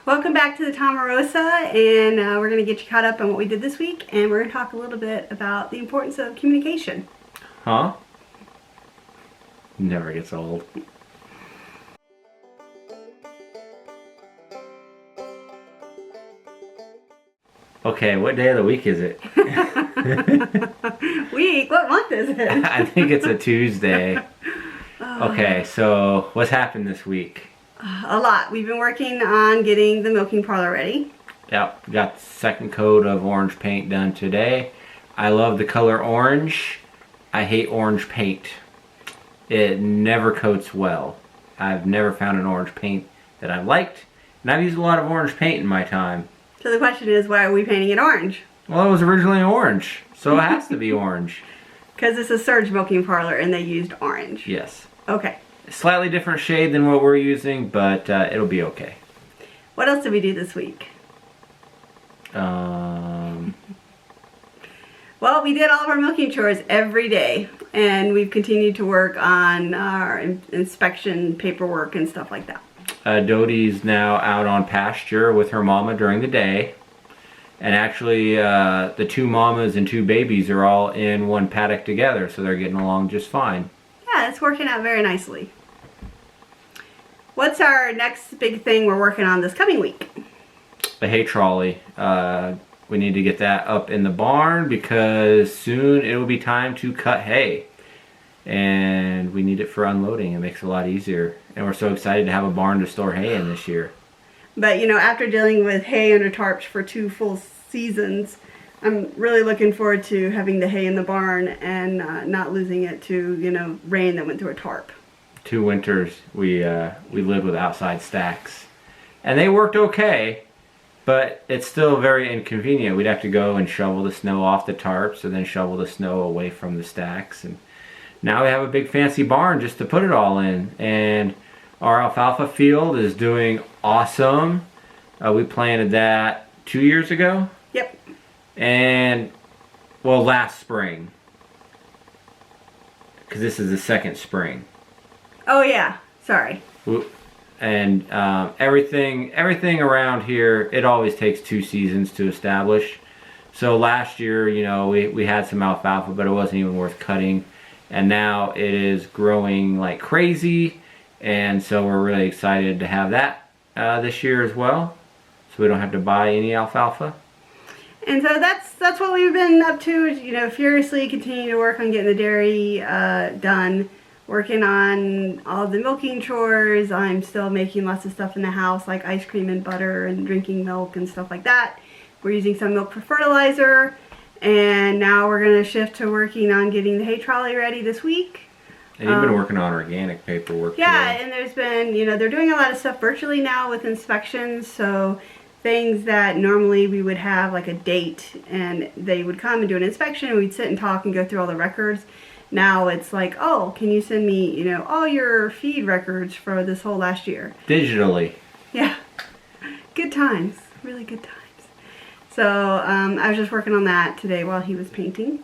Welcome back to the Thomarosa, and we're going to get you caught up on what we did this week, and we're going to talk a little bit about the importance of communication. Huh? Never gets old. Okay, what day of the week is it? Week? What month is it? I think it's a Tuesday. Okay, so what's happened this week? A lot. We've been working on getting the milking parlor ready. Yep, got the second coat of orange paint done today. I love the color orange. I hate orange paint. It never coats well. I've never found an orange paint that I liked, and I've used a lot of orange paint in my time. So the question is, why are we painting it orange? Well, it was originally orange, so it has to be orange. Because it's a Surge milking parlor and they used orange. Yes. Okay. Slightly different shade than what we're using, but it'll be okay. What else did we do this week? Well, we did all of our milking chores every day, and we've continued to work on our inspection paperwork and stuff like that. Dodie's now out on pasture with her mama during the day. And actually, the two mamas and two babies are all in one paddock together, so they're getting along just fine. Yeah, it's working out very nicely. What's our next big thing we're working on this coming week? The hay trolley. We need to get that up in the barn because soon it will be time to cut hay. And we need it for unloading. It makes it a lot easier. And we're so excited to have a barn to store hay in this year. But, you know, after dealing with hay under tarps for 2 full seasons, I'm really looking forward to having the hay in the barn and not losing it to, you know, rain that went through a tarp. 2 winters we lived with outside stacks. And they worked okay, but it's still very inconvenient. We'd have to go and shovel the snow off the tarps and then shovel the snow away from the stacks. And now we have a big fancy barn just to put it all in. And our alfalfa field is doing awesome. We planted that 2 years ago. Yep. And, well, last spring. Because this is the second spring. Oh, yeah. Sorry. And everything around here, it always takes 2 seasons to establish. So last year, you know, we had some alfalfa, but it wasn't even worth cutting. And now it is growing like crazy. And so we're really excited to have that this year as well. So we don't have to buy any alfalfa. And so that's what we've been up to, you know, furiously continuing to work on getting the dairy done. Working on all the milking chores. I'm still making lots of stuff in the house like ice cream and butter and drinking milk and stuff like that. We're using some milk for fertilizer. And now we're going to shift to working on getting the hay trolley ready this week. And you've been working on organic paperwork. Yeah, today. and there's been, you know, they're doing a lot of stuff virtually now with inspections. So things that normally we would have like a date and they would come and do an inspection and we'd sit and talk and go through all the records. Now it's like, oh, can you send me, you know, all your feed records for this whole last year? Digitally. Yeah. Good times. Really good times. So I was just working on that today while he was painting.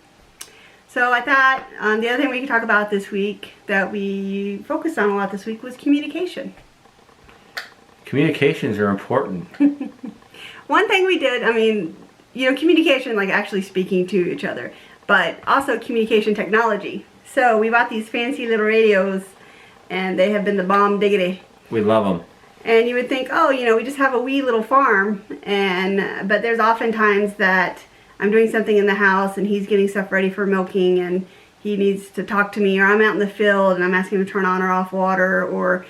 So I thought the other thing we could talk about this week that we focused on a lot this week was communication. Communications are important. One thing we did, I mean, you know, communication, like actually speaking to each other, but also communication technology. So we bought these fancy little radios and they have been the bomb diggity. We love them. And you would think, oh, you know, we just have a wee little farm, but there's often times that I'm doing something in the house and he's getting stuff ready for milking and he needs to talk to me, or I'm out in the field and I'm asking him to turn on or off water, or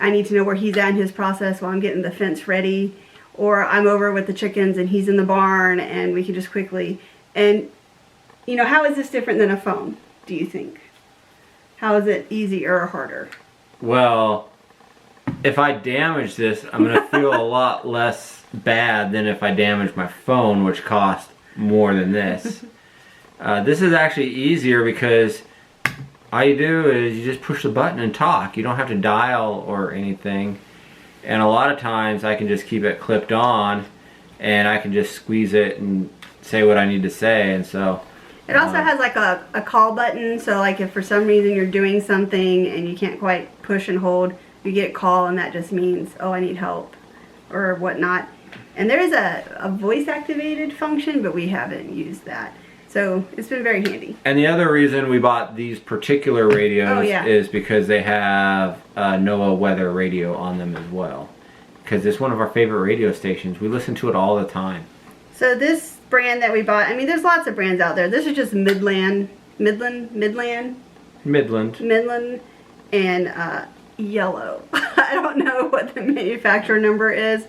I need to know where he's at in his process while I'm getting the fence ready, or I'm over with the chickens and he's in the barn and we can just quickly, and you know, how is this different than a phone, do you think? How is it easier or harder? Well, if I damage this, I'm going to feel a lot less bad than if I damage my phone, which cost more than this. This is actually easier because all you do is you just push the button and talk. You don't have to dial or anything. And a lot of times I can just keep it clipped on and I can just squeeze it and say what I need to say. And so it also has like a call button, so like if for some reason you're doing something and you can't quite push and hold, you get a call and that just means, oh, I need help. or whatnot. And there is a voice activated function, but we haven't used that. So it's been very handy. And the other reason we bought these particular radios yeah. is because they have NOAA weather radio on them as well. Because it's one of our favorite radio stations. We listen to it all the time. So this brand that we bought, I mean, there's lots of brands out there. This is just Midland, and Yellow. I don't know what the manufacturer number is,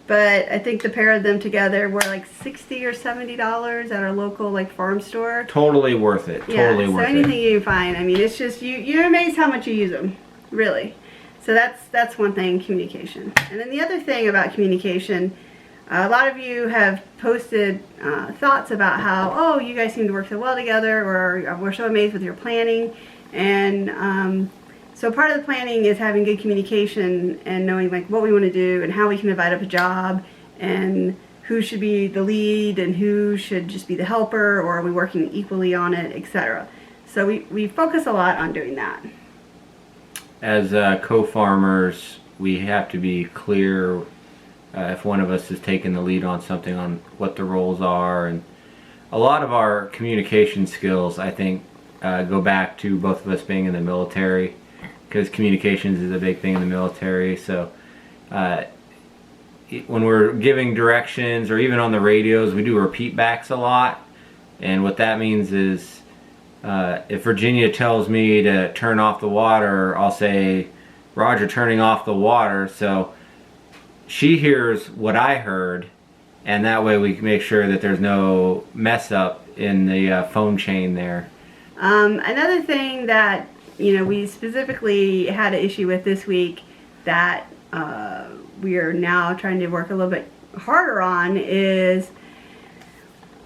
but I think the pair of them together were like $60 or $70 at our local like farm store. Totally worth it. Totally worth it. So anything you can find. I mean, it's just you're amazed how much you use them, really. So that's one thing, communication. And then the other thing about communication, a lot of you have posted thoughts about how, oh, you guys seem to work so well together, or we're so amazed with your planning. And so part of the planning is having good communication and knowing like what we want to do and how we can divide up a job and who should be the lead and who should just be the helper, or are we working equally on it, etc. So we focus a lot on doing that. As co-farmers, we have to be clear if one of us is taking the lead on something, on what the roles are. And a lot of our communication skills, I think, go back to both of us being in the military, because communications is a big thing in the military. So when we're giving directions, or even on the radios, we do repeat backs a lot. And what that means is if Virginia tells me to turn off the water, I'll say, Roger, turning off the water. So she hears what I heard, and that way we can make sure that there's no mess up in the phone chain there. Another thing that we specifically had an issue with this week that we are now trying to work a little bit harder on is,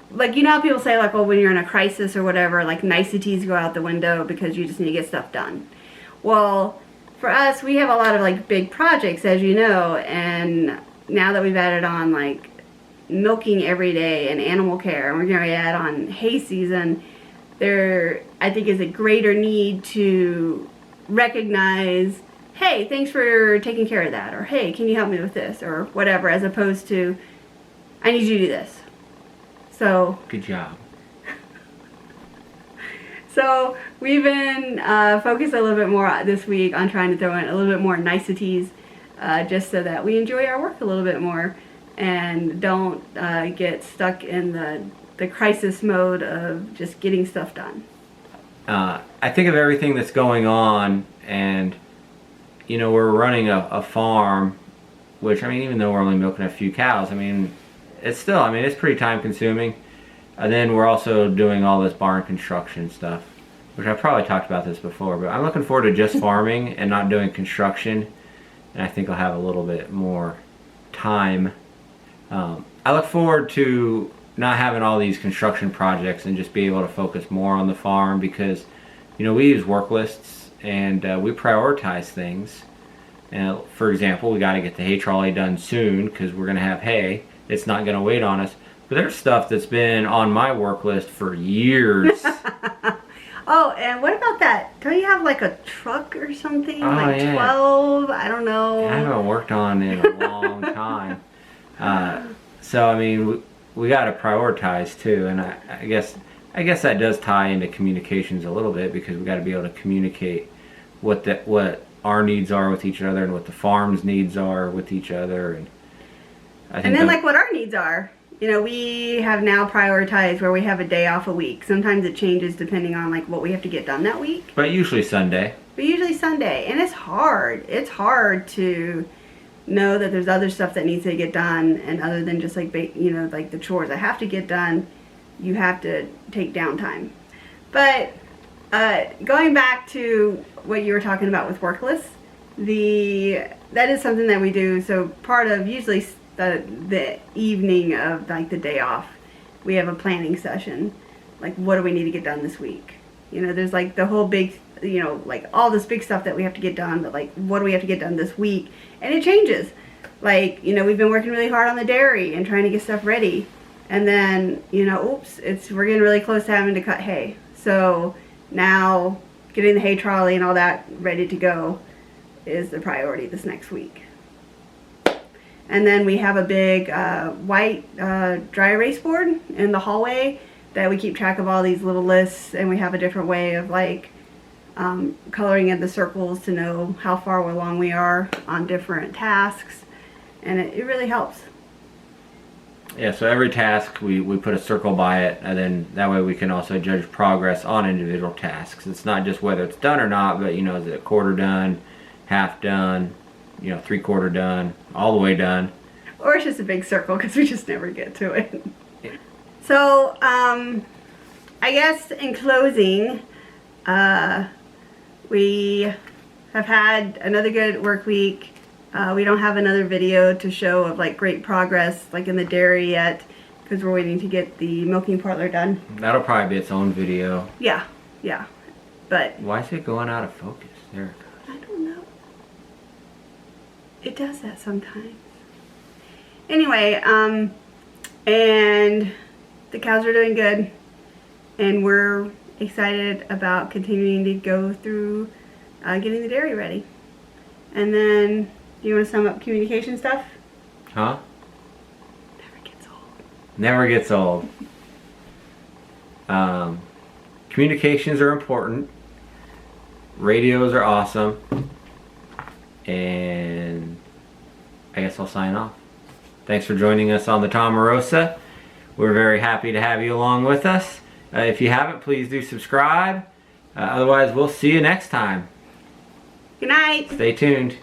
like, how people say, like, well, when you're in a crisis or whatever, like, niceties go out the window because you just need to get stuff done. Well, for us, we have a lot of, like, big projects, as you know, and now that we've added on, like, milking every day and animal care, and we're going to add on hay season, there, I think, is a greater need to recognize, hey, thanks for taking care of that, or hey, can you help me with this, or whatever, as opposed to, I need you to do this. So good job. So we've been focused a little bit more this week on trying to throw in a little bit more niceties, just so that we enjoy our work a little bit more and don't get stuck in the crisis mode of just getting stuff done. I think of everything that's going on, and we're running a farm, which, I mean, even though we're only milking a few cows, I mean, it's still, I mean, it's pretty time consuming. And then we're also doing all this barn construction stuff, which I've probably talked about this before, but I'm looking forward to just farming and not doing construction. And I think I'll have a little bit more time. I look forward to not having all these construction projects and just be able to focus more on the farm, because, we use work lists and we prioritize things. And for example, we got to get the hay trolley done soon because we're going to have hay. It's not going to wait on us. But there's stuff that's been on my work list for years. Oh, and what about that? Don't you have like a truck or something? Oh, like yeah. 12? I don't know. I haven't worked on it in a long time. So, I mean, we got to prioritize too. And I guess that does tie into communications a little bit, because we got to be able to communicate what our needs are with each other and what the farm's needs are with each other. And then, like, what our needs are. We have now prioritized where we have a day off a week. Sometimes it changes depending on, like, what we have to get done that week. But usually Sunday. And it's hard. It's hard to know that there's other stuff that needs to get done, and other than just, like, like the chores I have to get done, you have to take downtime. But going back to what you were talking about with work lists, that is something that we do. So part of usually the evening of, like, the day off, we have a planning session. Like, what do we need to get done this week? There's, like, the whole big, like, all this big stuff that we have to get done, but, like, what do we have to get done this week? And it changes. Like, we've been working really hard on the dairy and trying to get stuff ready. And then, oops, we're getting really close to having to cut hay. So now getting the hay trolley and all that ready to go is the priority this next week. And then we have a big white dry erase board in the hallway that we keep track of all these little lists, and we have a different way of like coloring in the circles to know how far along we are on different tasks, and it really helps. Yeah, so every task we put a circle by it, and then that way we can also judge progress on individual tasks. It's not just whether it's done or not, but you know, is it a quarter done, half done, you know, 3/4 done, all the way done. Or it's just a big circle because we just never get to it. Yeah. So, I guess in closing, we have had another good work week. We don't have another video to show of like great progress like in the dairy yet because we're waiting to get the milking parlor done. That'll probably be its own video. Yeah, yeah. But why is it going out of focus? There it goes. I don't know. It does that sometimes. Anyway, and the cows are doing good, and we're excited about continuing to go through getting the dairy ready. And then, do you want to sum up communication stuff? Huh? Never gets old. Never gets old. Communications are important. Radios are awesome. And I guess I'll sign off. Thanks for joining us on the Thomarosa. We're very happy to have you along with us. If you haven't, please do subscribe. Otherwise, we'll see you next time. Good night. Stay tuned.